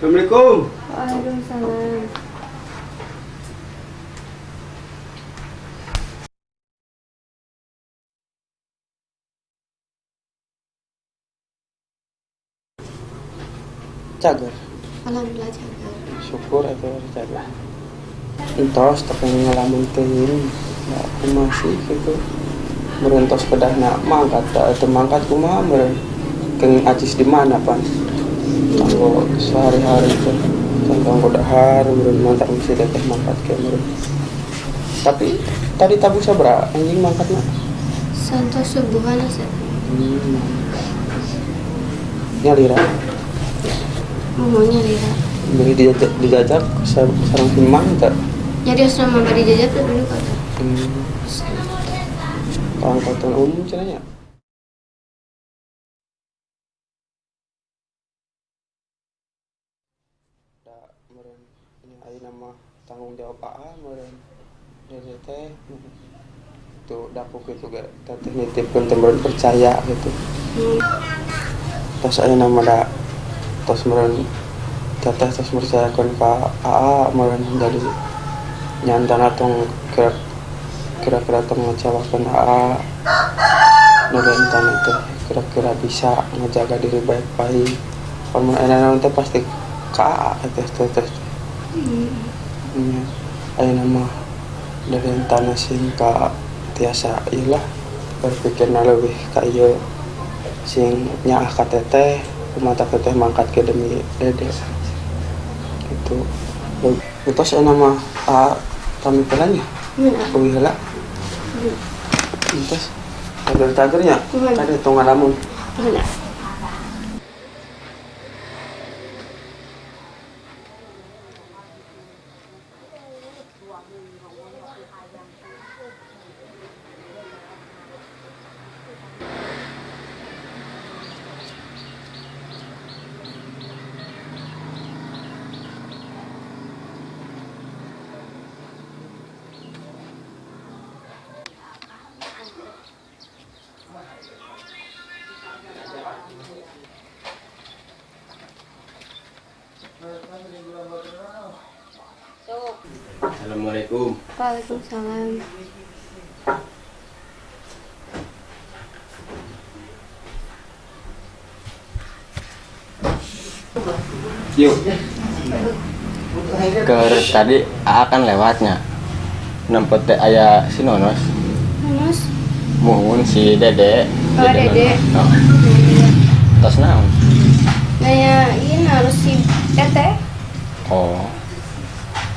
Assalamualaikum. Waalaikumsalam. Cager. Alhamdulillah jaga. Syukur itu cager. Entos tapi ngalamun teuing. Ya masih gitu. Merentos kedah nak mangkat atau mangkat kumaha meureun. Keng acis di mana pan? Kanggo sehari-hari teh. Kanggo dahar meureun mantap mesti teh mangkat ke meureun. Tapi tadi tabu sabra anjing mangkatna? Santos subuhan asa. Nyalira. Mohonnya lira. Beri dijajak sareng simang teh. Jadi asrama bari jajab tuh dulu kata. Angkatan umum cenanya. Da meureun ayeuna mah tanggung jawab AA meureun. Jadi teh tuh dapuk itu ge teteh nitipkeun teh meureun percaya gitu. Tos ayeuna mah da tos meureun teteh tos percayakeun ka AA meureun jadi nyantana tong kira-kira tong ngecewakeun AA. Nugentan itu kira-kira bisa ngejaga diri baik-baik. Kalau ayeuna teh pasti ka teh. Ayeuna mah nugentan sing ka tiasa ieulah berpikirna leuwih ka ieu sing nyaah ka teteh kumaha teteh mangkat ke demi dede. Gitu. Terus ayeuna mah pamit heulanya. Uwi heula. Terus tager-tagernya tadi tong ngalamun. Assalamualaikum. Waalaikumsalam. Yuk. Tadi akan lewatnya. Nampak teh aya si Nonos. Mas, Muhun si Dede. Oh, Dede. Oh. Tos naon? naya ini harus si teteh. Oh.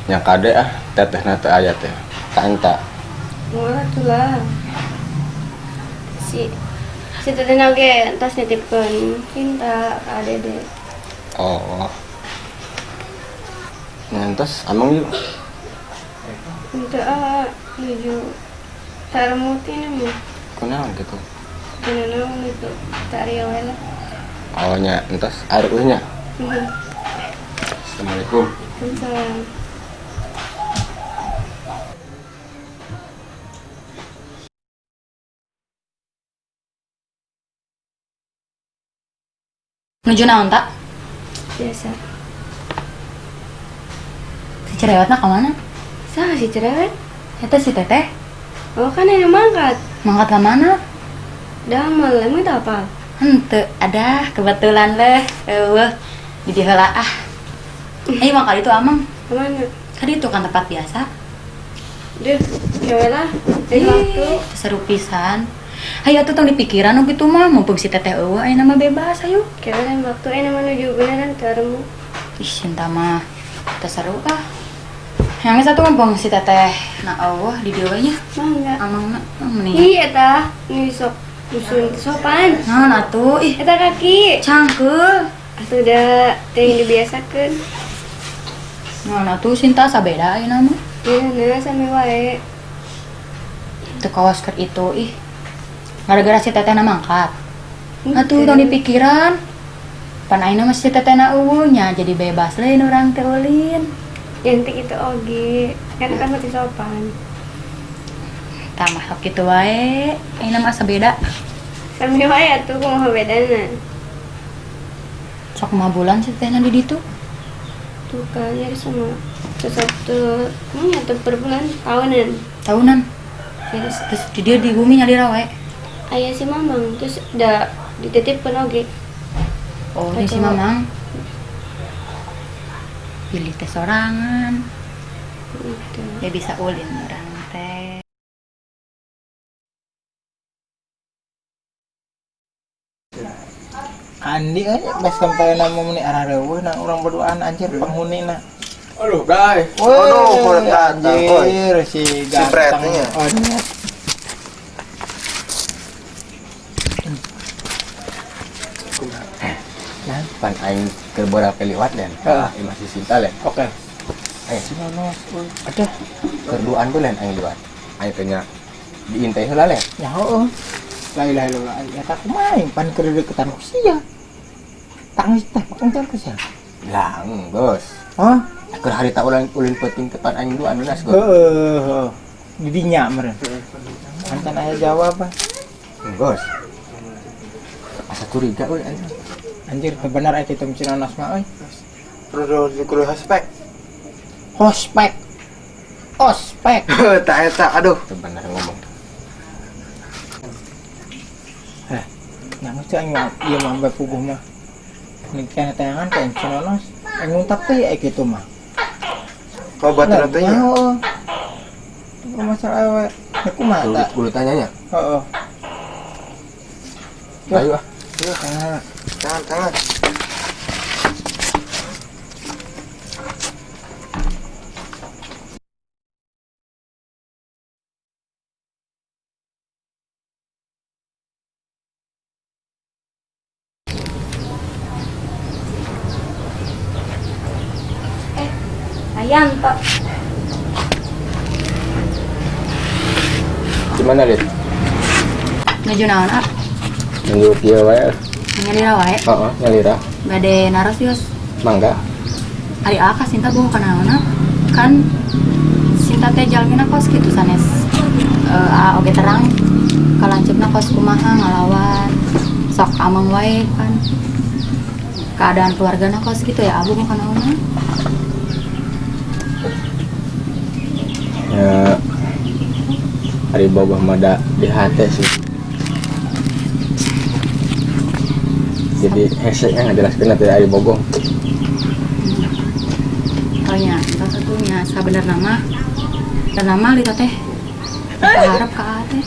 Nya kade teteh na teu aya teh. Kanta. Wah, itulah. Si teteh nage entas nitipkeun cinta ka Dede. Oh. Ngantos amang yuk. Itu nuju Taramutin mah. Kunaon gitu? Kunaon itu Tario lah. Oh nya entos arep nya. Assalamualaikum. Waalaikumsalam. Nuju naon tak? Biasa. Si cerewetna ka mana? Saha si cerewet? Eta si teteh. Oh kan yang mangkat. Mangkat ka mana? Damel, emang itu apa? Henteu, ada kebetulan leh. Di dieu heula Ayo mangkal itu amang. Kemana? Ka ditu kan tempat biasa. Duh, ya lah. Waktu. Seru pisan. Hayu atuh tong dipikiran kitu mah, mumpung si teteh eueuh aya nama bebas ayo. Kira waktu ini menuju beneran termu. Ih, cinta mah teu seru Yang satu mumpung si teteh na eueuh di dieu we nya. Mangga. Amangna mending. Ih, eta. Ini sok dusun sopan. Naon atuh? Ih, Eta kaki. cangkeul. Atau udah yang dibiasakan. Nah tuh Sinta sabeda ayeuna mah. Iya, nah sami wae. Teu kawas keur itu ih. Gara-gara si tetehna mangkat. Atuh tong dipikiran. Pan ayeuna mah si tetehna eueuh nya jadi bebas lain urang teh ulin. Ganti itu oge. Kan masih sopan. Tamah sok kitu wae. Ayeuna mah sabeda. Sami wae atuh kumaha bedana. Sok 5 bulan si tetehna di ditu. Tuh kan ya sama satu atau per bulan tahunan. Terus di dia di bumi nyalira wae. Ayah si Mamang terus udah dititipkan oge. Oh, ini si Mamang. Pilih teh sorangan. Gitu. Ya bisa ulin orang teh. Andi bas sampai nama meni arah reueuh na urang berduaan anjir penghunina. Aduh, Bray. Waduh, kulit datang, anjir si ganteng. pretnya. Oh, iya. Nah, pan aing keur borak liwat dan. Heeh. Masih Sinta len. Oke. Ayo sinonos, aduh, kerduaan tuh len aing liwat. Aing tanya diinteh heula len. Ya heueuh. La ilaha illallah. Ya tak main pan keur deketan ku sia. Tangis teh pakai ku sia. Lah, Bos. Hah? Keur harita ulin penting ke pan aing dua anunas gos. Heueuh. Di dinya meureun. Antan aya jawab ah. Bos. Asa curiga euy aing. Anjir bener aya kitu cinonos mah euy. Terus dikudu haspek. Hospek. Ospek. Tak eta, aduh. Itu bener ngomong. Yang itu aing mah ieu mah bae puguh mah. Nikah tayangan ka cinonos. Aing nguntap teh aya kitu mah. Kau batur teh nya. Heeh. Itu masalah awe. Aku mah tak. Kudu tanyanya. Heeh. Ayo ah. Tangan. Ayam Pak. Gimana, Lid? Nuju naon ah? Nunggu kieu wae. Nyalira wae. Heeh, nyalira. Bade naros yos. Mangga. Ari aka Sinta bohong ka naonna. Kan Sinta teh jalmina kos kitu sanes. Oge terang kalancupna kos kumaha ngalawan. Sok amang wae kan. Keadaan keluargana kos gitu ya abu mau ka naonna. Ya, hari bogoh mada di hati sih. Jadi heseknya ngejelaskan nanti hari bogoh. Oh ya, salah satunya sabener nama dan nama lita teh harap ka teh.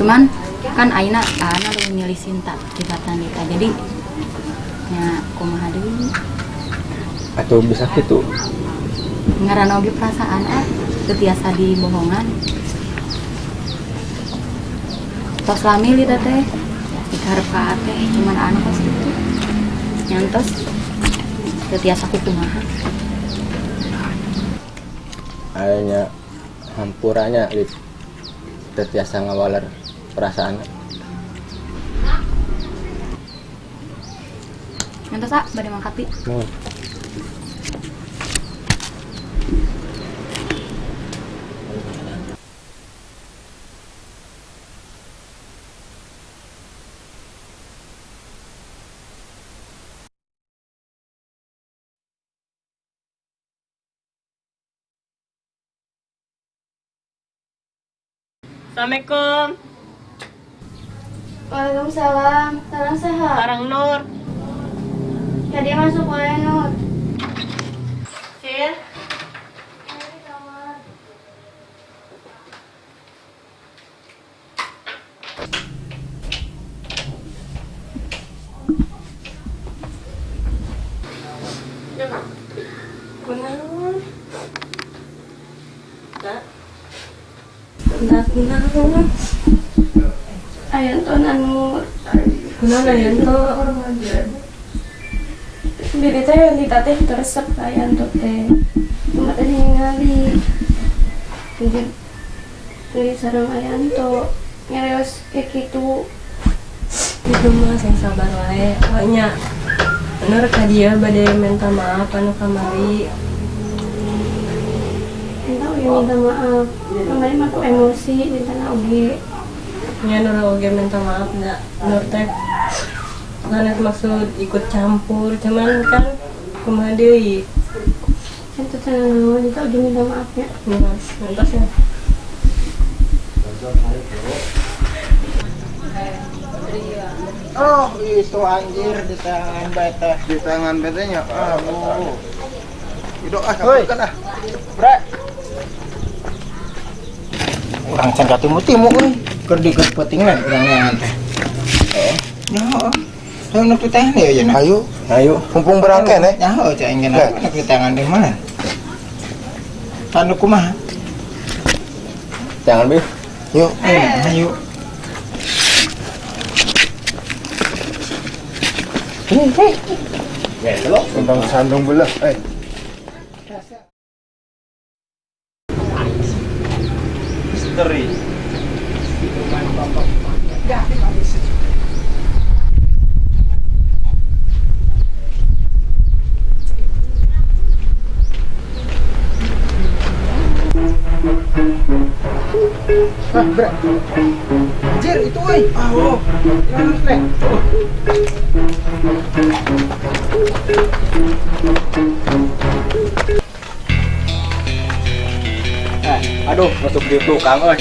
Cuman kan aina ana lu milih Sinta jigatan Lita. Jadi nya kumaha deui. Atau bisa gitu. Ngaran oge perasaan teu tiasa dibohongan. Tos lami Lita teh diharap ka teh cuman anu pas gitu. Nyantos teu tiasa kumaha. Ayahnya hampuranya Lid. Tertiasa ngawaler perasaan. Nyantos bade mangkati. Nuhun. Assalamualaikum. Waalaikumsalam. Salam sehat. Sarang Nur. Ya dia masuk wae Nur. Cil. Kunaon? Kunaon? Ayan to Nur. Kunaon ya Nur? Jadi teh ditateh teresep kayak untuk teh. Cuma tadi ningali. Jadi sarang ayanto ngereos kayak gitu. Itu mah sing sabar wae. Nya bener ka dia bade minta maaf anu kamari. Entah udah minta maaf. Kemarin aku emosi minta oge. Nya nur oge minta maaf enggak. Nur teh bukan maksud ikut campur, cuman kan kumaha deui. Itu tenang kita udah minta maaf ya. Mantas ya. Oh, itu anjir di tangan bete. Di tangan betenya. Aduh. Itu kan ah. Bre. Urang can katimu-timu euy. Keur dikeut peutingna urangnya teh. Nyaho. Teu nu teh ya nya. Ayo, ayo. Mumpung berangkat nyaho cai ngena di tangan di mana? Anu kumaha? Jangan, Bi. Yuk, ayo. Tentang sandung belah, Misteri. Bra. Anjir, itu euy. Oh. Jangan nek. Aduh, masuk di tukang euy.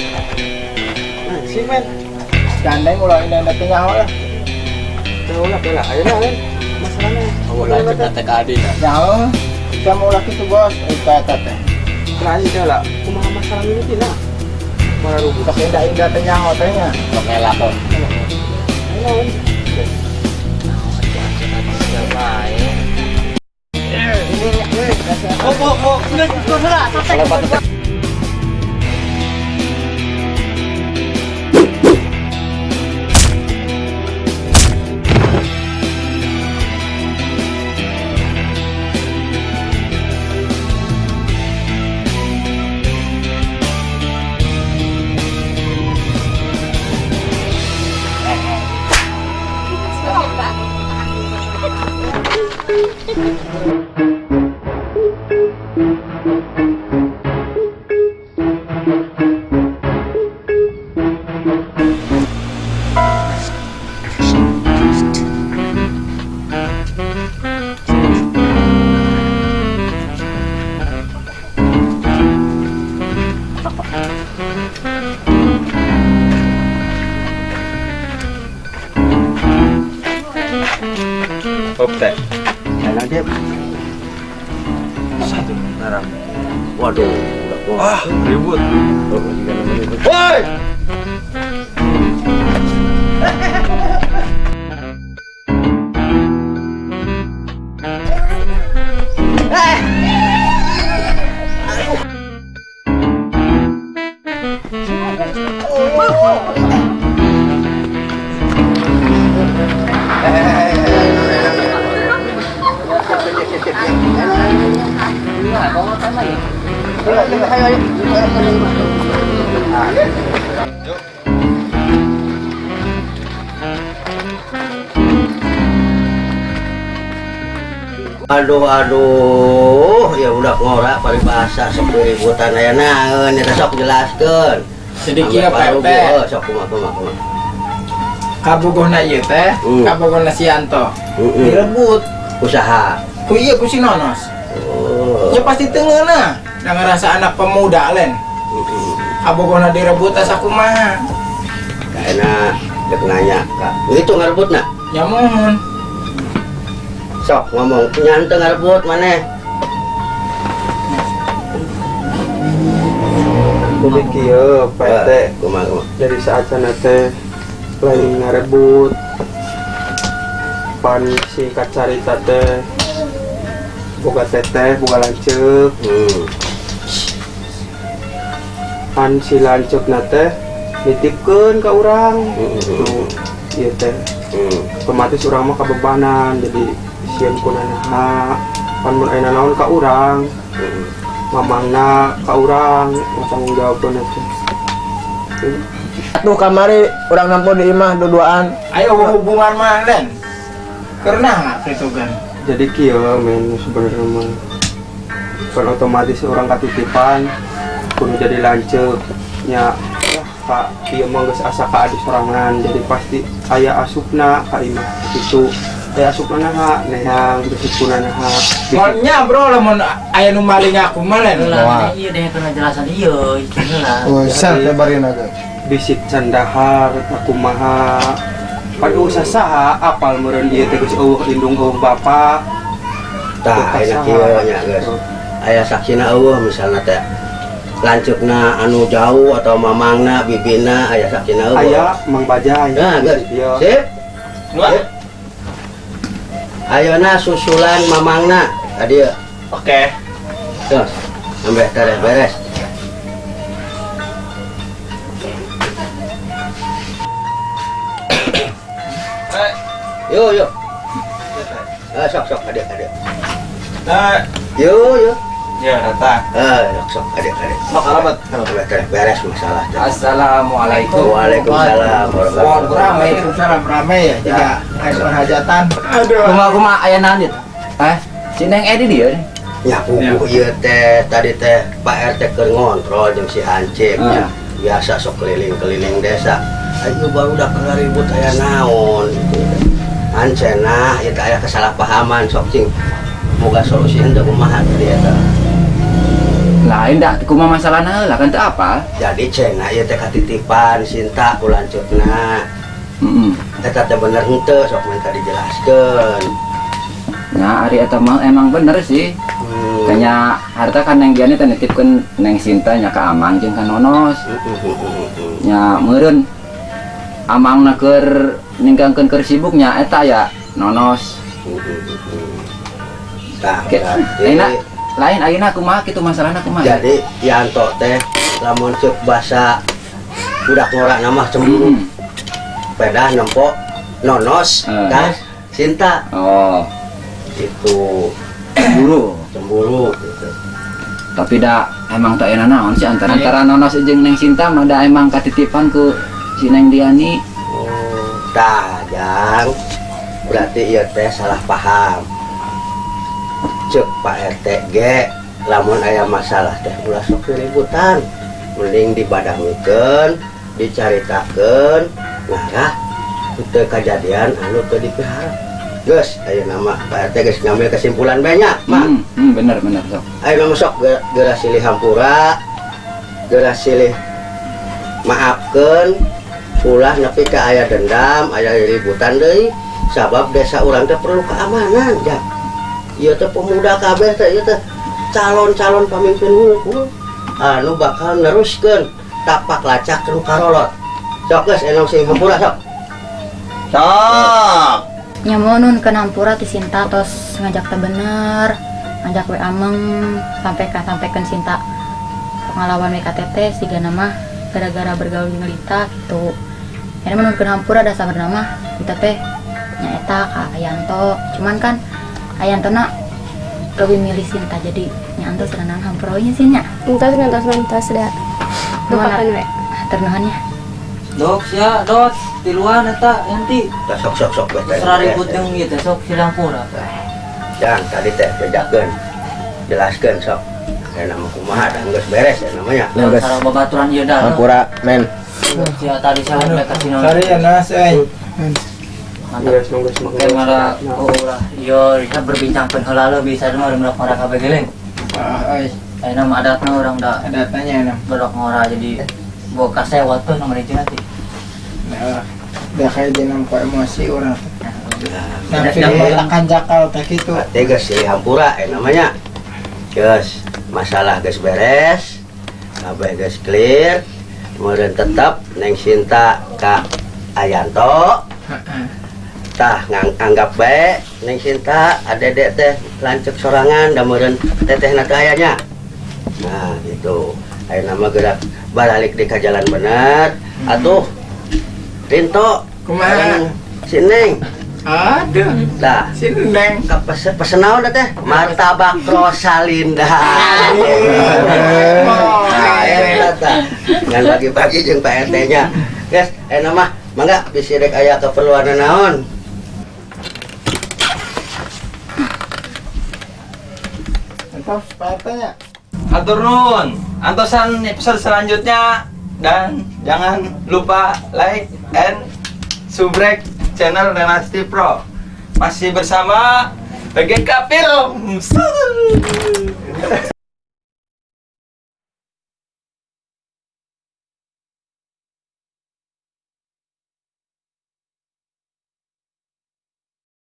Si men. Gandeng ulah ini teh nyaho lah. Teu lah bela ayeuna lain masalahna. Oh, lanjut teh ka Adi. Nyaho. Kita mau laki tuh bos, eta teh. Terakhir teh lah kumaha masalah ini tina. Mara rubuh. Sok indah-indah teh nyaho teh nya. Sok elakon. Naon? Oke. Enak dia. Satu garam. Waduh, udah ribut. Woi! Aduh, ya udah ngora paribasa sok ributan aya naeun eta sok jelaskeun. Sedikit Pak teh. Sok kumaha. Kabogohna ieu teh, kabogohna si Yanto. Direbut Usaha. ku ieu ku si Nonos. Oh. Ya pasti teungeuna, da ngerasa anak pemuda len. Kabogohna direbut asa kumaha? Kaena dek nanya ka. Itu ngarebutna. Ya mohon. Sok ngomong nyanteng ngarebut maneh. Jadi kieu PT Kumaha. dari saat sana teh lain ngarebut pan si kacarita teh boga teteh boga lanceuk pan si lanceuk na teh nitipkeun ka urang tuh ieu teh otomatis urang mah kabebanan jadi sieun kunaha pan mun aya naon ka urang mamangna ka urang tanggung jawabna teh. Atuh kamari urang nampun di imah duduaan. Ayo hubungan mah Len. Karena itu kan. Jadi kieu men sebenarnya mah kan otomatis orang katitipan kudu jadi lanceuk nya Kak ieu mah geus asa ka adi sorangan jadi pasti aya asupna ka imah kitu. Aya asupna naha neang besikuna naha. Soalnya bro lamun aya nu maling aku mah Len. Lah ieu deh kana jelasan ieu kitu lah. Oh, sah lebarin aja. Bisik candahar kumaha pan usah saha apal meureun ieu teh geus eueuh lindung eueuh bapa. Tah enak ieu nya geus. Aya saksina eueuh misalna teh lanceukna anu jauh atau mamangna bibina aya saksina eueuh. Aya Mang Bajai. Nah, geus. Sip. Sip. Ayeuna susulan mamangna tadi. Oke. Terus sampai beres. Yo. Sok adik. Nah, Yo. ya datang. Sok adik. Sok alamat. Beres masalah. Assalamualaikum. Waalaikumsalam. Waalaikumsalam ramai ya. Jika asuhan hajatan. Aduh. Kumaha aya naon dit? Si Neng Edi dia. Ya pupu ieu teh tadi teh Pak RT keur ngontrol jeung si Hancip nya. Biasa sok keliling-keliling desa. Ayo baru udah ribut aya naon gitu. Hancena ieu teh aya kesalahpahaman sok cing boga solusi henteu kumaha teh eta. Lain dah kumaha masalahna lah kan teu apa. Jadi cenah ieu teh katitipan Sinta ku lanceukna. Eta teh bener henteu sok minta dijelaskeun. Nah, ari eta mah emang bener sih. Kayaknya harta kan Neng Diani teh nitipkeun Neng Sinta nya ka Amang jeung ka Nonos. Nya meureun Amangna keur ninggangkeun keur sibuk nya eta ya Nonos. Tah, lain ayeuna kumaha kitu masalahna kumaha. jadi Yanto teh lamun ceuk basa budak ngora nama cemburu. Pedah nempok Nonos kan Sinta. Oh, Itu cemburu gitu. tapi dah emang tak enak naon sih antara Nonos jeung Neng Sinta mah dah emang katitipan ku si Neng Diani. Tah jang berarti ieu teh salah paham. Cek Pak RT ge lamun aya masalah teh ulah sok ributan. Mending dibadamikeun, dicaritakeun, nah teu kajadian anu teu dipihara. Geus, ayo nama Pak RT geus ngambil kesimpulan banyak, Mak. Bener sok. Ayo nama sok geura silih hampura, geura silih maafkeun, ulah nepi ka aya dendam, aya ributan deui, sabab desa urang teh perlu keamanan, ja. Ieu teh pemuda kabeh teh ieu teh calon-calon pamimpin unggul anu bakal neruskeun tapak lacak nu karolot. Sok geus enong sing hampura sok. Sok. Nyamunun ke Nampura ti Sinta tos ngajak teh bener, ngajak we Ameng sampaikan Sinta pengalaman WKTT siga nama gara-gara bergaul jeung Lita gitu. Akhirnya menun ke Nampura da sabarna mah kita teh nyaeta ka Ayanto. Cuman kan Ayantona lebih milih Sinta jadi nyantos renang Hampura nya sih nya. Entas dah. Doakan we. Ternuhannya. Dok sia, dot tiluan eta nanti. Tah sok bae. Ribut jeung ieu teh sok si Hampura. Jang tadi teh bedakeun. Jelaskeun sok. Aya nama kumaha da geus beres ya namanya. Geus. Sareng babaturan ieu dah. Hampura men. Sia tadi salah mereka sino. Sorry ya Nas, Geus mangga Kayak malah ulah ieu kita berbincangkeun heula leuwih bisa mah urang ngora kabeh geleng. Ayeuna mah adatna urang da Datanya enam. berak ngora jadi boga sewot tuh nomor hiji nanti. Nah, dah kayak jenam kok emosi orang. Nanti letakkan jakal teh kitu. Teh geus silih hampura namanya. Geus masalah geus beres. Kabeh geus clear. Meureun tetep Neng Sinta ka Ayanto. Tah anggap bae Neng Sinta adede teh lanceuk sorangan da meureun tetehna teh aya nya. Nah, gitu. Ayeuna mah gerak balik di ka jalan bener. Atuh Rinto Kumaha? si Neng Aduh, Dah, si Neng. pesen naon teh? Martabak Rosalinda. Nah, eta tah. Ngan bagi-bagi jeung Pak RT nya. Guys, mah mangga bisi rek aya keperluan naon. Entos Pak RT-nya. Atur nuhun. Antosan episode selanjutnya dan jangan lupa like and subscribe channel Renasti Pro. Masih bersama BGK Film.